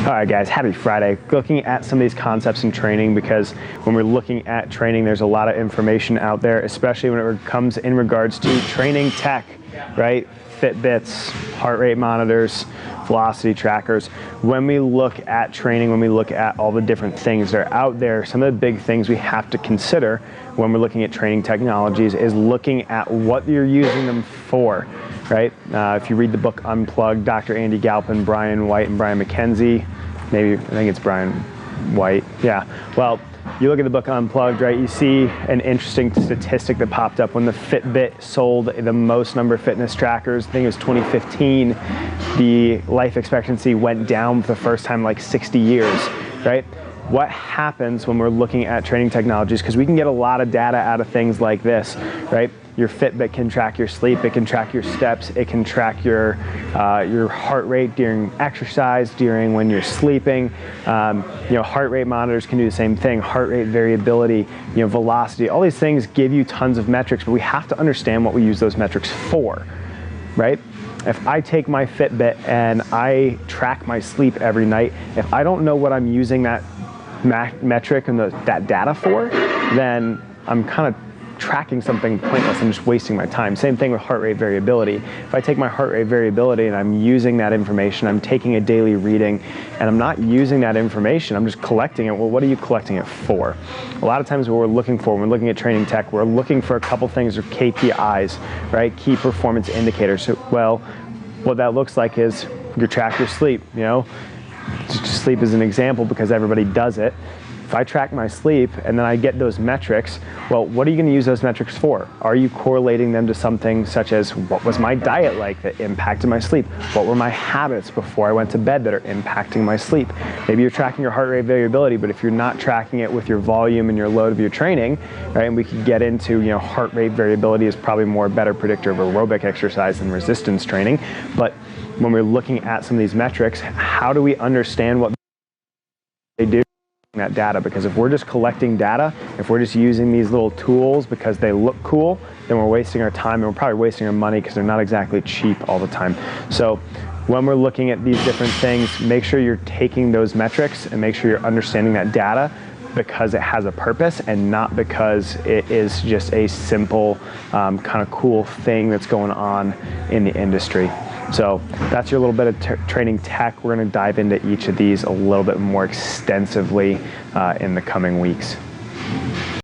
All right, guys, happy Friday. Looking at some of these concepts in training, because when we're looking at training, there's a lot of information out there, especially when it comes in regards to training tech, right? Fitbits, heart rate monitors, velocity trackers. When we look at training, when we look at all the different things that are out there, some of the big things we have to consider when we're looking at training technologies is looking at what you're using them for, right? If you read the book Unplugged, Dr. Andy Galpin, Brian White, and Brian McKenzie, maybe, I think it's Brian White, yeah. Well, you look at the book Unplugged, right? You see an interesting statistic that popped up when the Fitbit sold the most number of fitness trackers. I think it was 2015. The life expectancy went down for the first time in like 60 years, right? What happens when we're looking at training technologies? Because we can get a lot of data out of things like this, right? Your Fitbit can track your sleep, it can track your steps, it can track your heart rate during exercise, during when you're sleeping. Heart rate monitors can do the same thing. Heart rate variability, velocity, all these things give you tons of metrics, but we have to understand what we use those metrics for, right? If I take my Fitbit and I track my sleep every night, if I don't know what I'm using that metric and that data for, then I'm kind of tracking something pointless. I'm just wasting my time. Same thing with heart rate variability. If I take my heart rate variability and I'm using that information, I'm taking a daily reading, and I'm not using that information, I'm just collecting it. Well, what are you collecting it for? A lot of times what we're looking for when we're looking at training tech, we're looking for a couple things, or KPIs, right? Key performance indicators. So, well, what that looks like is you track your sleep, Just sleep is an example because everybody does it. If I track my sleep and then I get those metrics, well, what are you going to use those metrics for? Are you correlating them to something such as, what was my diet like that impacted my sleep? What were my habits before I went to bed that are impacting my sleep? Maybe you're tracking your heart rate variability, but if you're not tracking it with your volume and your load of your training, right, and we could get into, heart rate variability is probably more better predictor of aerobic exercise than resistance training. But when we're looking at some of these metrics, how do we understand what they do? That data, because if we're just collecting data, if we're just using these little tools because they look cool, then we're wasting our time, and we're probably wasting our money because they're not exactly cheap all the time. So when we're looking at these different things, make sure you're taking those metrics and make sure you're understanding that data because it has a purpose and not because it is just a simple kind of cool thing that's going on in the industry. So that's your little bit of training tech. We're going to dive into each of these a little bit more extensively in the coming weeks.